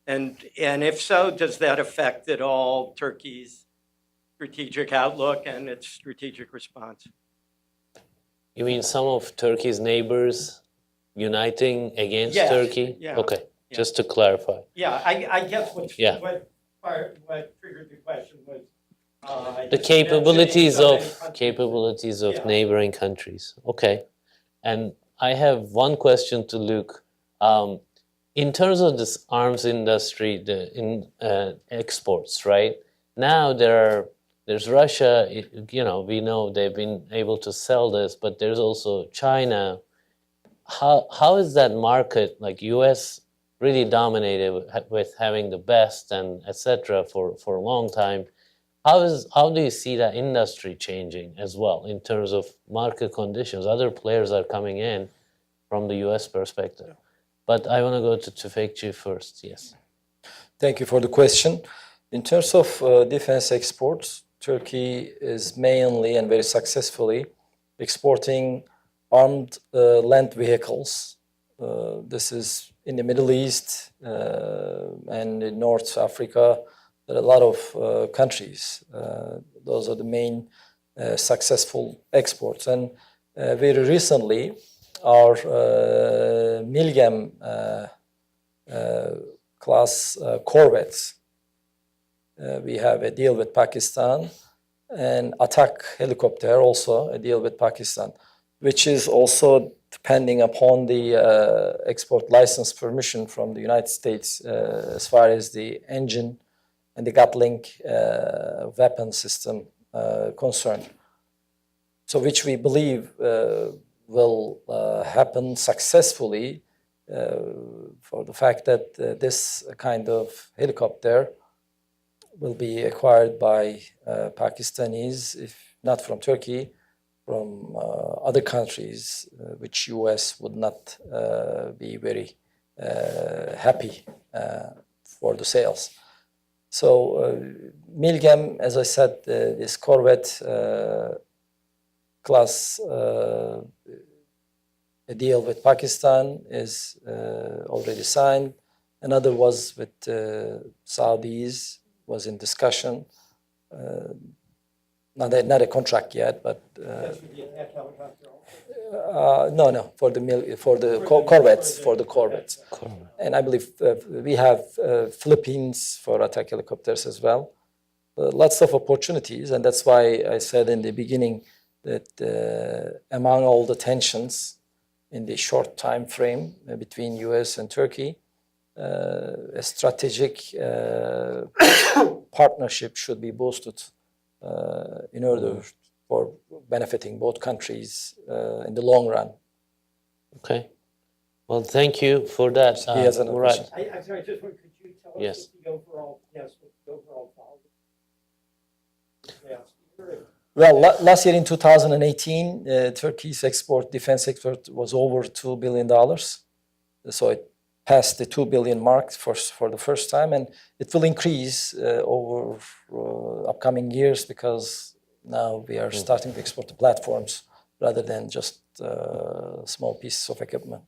And if so, does that affect at all Turkey's strategic outlook and its strategic response? You mean some of Turkey's neighbors uniting against Yes, Turkey? yeah, Okay, yeah. just to clarify. Yeah, I guess what triggered the question was The capabilities of Yeah. neighboring countries. Okay, and I have one question to Luke. In terms of this arms industry, exports, right? Now there's Russia. We know they've been able to sell this, but there's also China. How is that market, like U.S. really dominated with having the best and etc. for a long time? How do you see that industry changing as well in terms of market conditions? Other players are coming in from the U.S. perspective. But I want to go to Tüfekçi first, yes. Thank you for the question. In terms of defense exports, Turkey is mainly and very successfully exporting armed land vehicles. This is in the Middle East and in North Africa. There are a lot of countries. Those are the main successful exports. And very recently, our Milgem class corvettes, we have a deal with Pakistan, and attack helicopter also a deal with Pakistan, which is also depending upon the export license permission from the United States as far as the engine and the Gatling weapon system concerned. So which we believe will happen successfully for the fact that this kind of helicopter will be acquired by Pakistanis, if not from Turkey, from other countries, which US would not be very happy for the sales. So Milgem, as I said, this Corvette class a deal with Pakistan is already signed. Another was with Saudis, was in discussion. Not a contract yet, but no, for the Corvettes. And I believe we have Philippines for attack helicopters as well. Lots of opportunities, and that's why I said in the beginning that among all the tensions in the short time frame between US and Turkey, a strategic partnership should be boosted in order for benefiting both countries in the long run. Okay. Well, thank you for that, He has another Murat. question. I'm sorry, just one, could you tell us Yes. what the overall, what the overall volume? Well, last year in 2018, Turkey's defense export was over $2 billion. So it passed the 2 billion mark for the first time, and it will increase over upcoming years because now we are starting to export the platforms rather than just small pieces of equipment.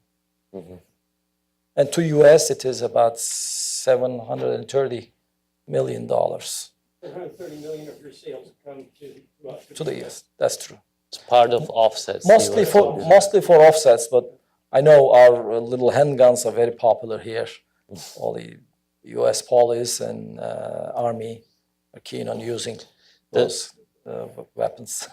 And to US, it is about $730 million. 130 million of your sales come To the US, that's true. It's part of offsets. Mostly for offsets, but I know our little handguns are very popular here. All the US police and army are keen on using those weapons.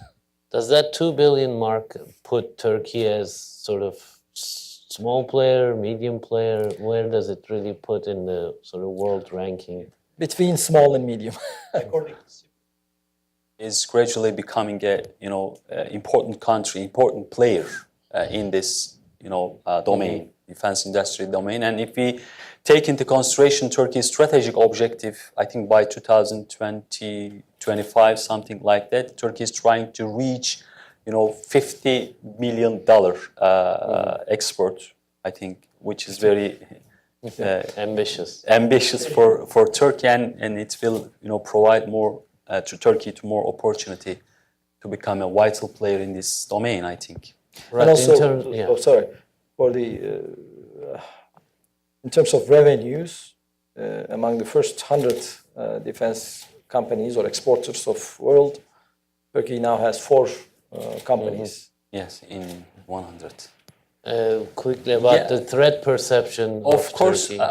Does that 2 billion mark put Turkey as sort of small player, medium player? Where does it really put in the sort of world ranking? Between small and medium. Is gradually becoming a important country, important player in this domain, defense industry domain. And if we take into consideration Turkey's strategic objective, I think by 2020, 25, something like that, Turkey is trying to reach, $50 million export, I think, which is very ambitious for Turkey, and it will, provide more to Turkey to more opportunity to become a vital player in this domain, I think. And also, for in terms of revenues, among the first 100 defense companies or exporters of world, Turkey now has 4 companies. Yes, in 100. Quickly about the threat perception of course, Turkey.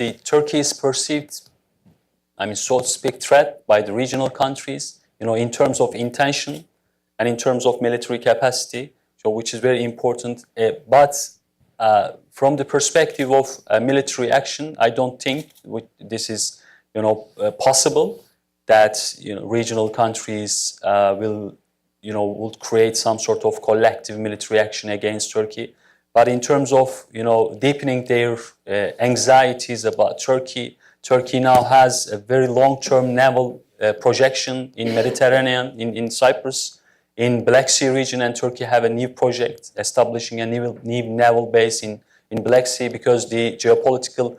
The Turkey is perceived, so to speak, threat by the regional countries, in terms of intention and in terms of military capacity, so which is very important. But from the perspective of military action, I don't think this is, possible that regional countries will create some sort of collective military action against Turkey. But in terms of, deepening their anxieties about Turkey, Turkey now has a very long-term naval projection in Mediterranean, in Cyprus, in Black Sea region, and Turkey have a new project establishing a new naval base in Black Sea because the geopolitical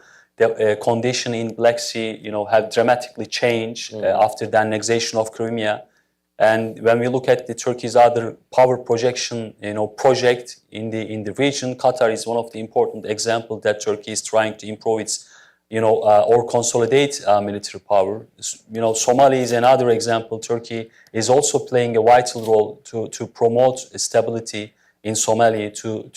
condition in Black Sea, have dramatically changed after the annexation of Crimea. And when we look at the Turkey's other power projection, project in the region, Qatar is one of the important examples that Turkey is trying to improve its, or consolidate military power. Somalia is another example. Turkey is also playing a vital role to promote stability in Somalia, to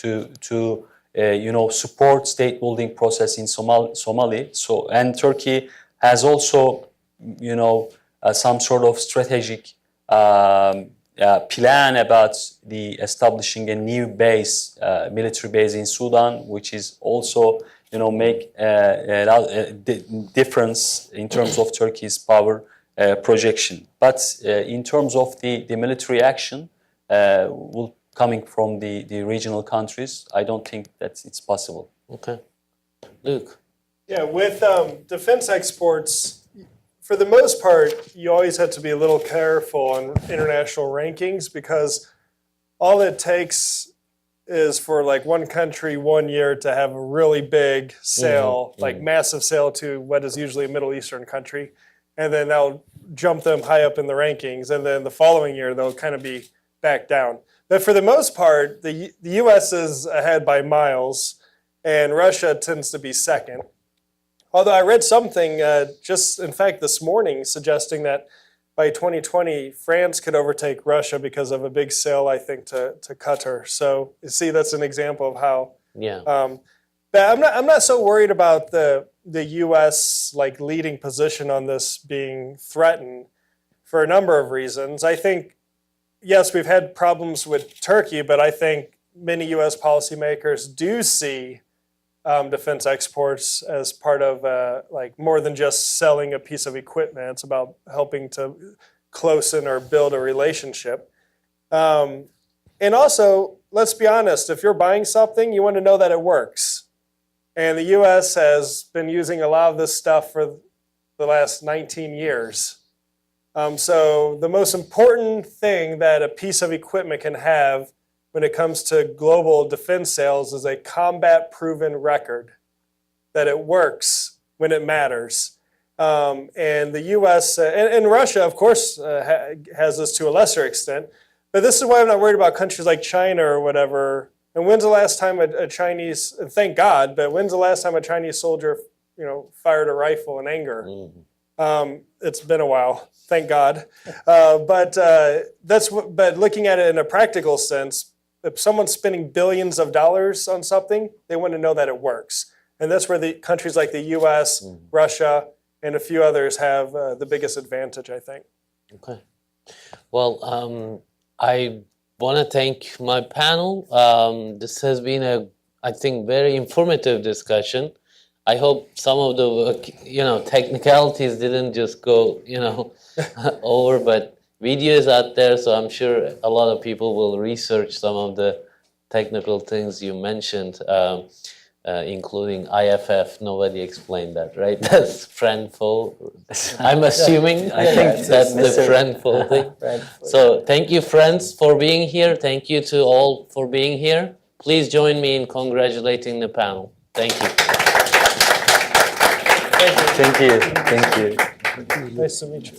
support state building process in Somalia. So, and Turkey has also, some sort of strategic plan about the establishing a new base, military base in Sudan, which is also, make a difference in terms of Turkey's power projection. But in terms of the military action coming from the regional countries, I don't think that it's possible. Okay. Luke. Yeah, with defense exports, for the most part, you always have to be a little careful on international rankings because all it takes is for like one country 1 year to have a really big sale, like massive sale to what is usually a Middle Eastern country, and then that'll jump them high up in the rankings, and then the following year they'll kind of be back down. But for the most part, the U.S. is ahead by miles, and Russia tends to be second. Although I read something just, in fact, this morning suggesting that by 2020, France could overtake Russia because of a big sale, I think, to Qatar. So you see, that's an example of how. Yeah. But I'm not so worried about the U.S. like leading position on this being threatened for a number of reasons. I think, yes, we've had problems with Turkey, but I think many U.S. policymakers do see defense exports as part of like more than just selling a piece of equipment. It's about helping to closen or build a relationship. And also, let's be honest, if you're buying something, you want to know that it works. And the U.S. has been using a lot of this stuff for the last 19 years. So the most important thing that a piece of equipment can have when it comes to global defense sales is a combat-proven record, that it works when it matters. And the U.S. And Russia, of course, has this to a lesser extent. But this is why I'm not worried about countries like China or whatever. And when's the last time a Chinese, and thank God, but when's the last time a Chinese soldier, fired a rifle in anger? It's been a while, thank God. But looking at it in a practical sense, if someone's spending billions of dollars on something, they want to know that it works. And that's where the countries like the U.S., Russia, and a few others have the biggest advantage, I think. Okay. Well, I want to thank my panel. This has been I think, very informative discussion. I hope some of the, technicalities didn't just go, over, but video is out there, so I'm sure a lot of people will research some of the technical things you mentioned, including IFF. Nobody explained that, right? That's friend-foe. I'm assuming. I think that's the friend-foe thing. So thank you, friends, for being here. Thank you to all for being here. Please join me in congratulating the panel. Thank you. Thank you. Thank you. Nice to meet you.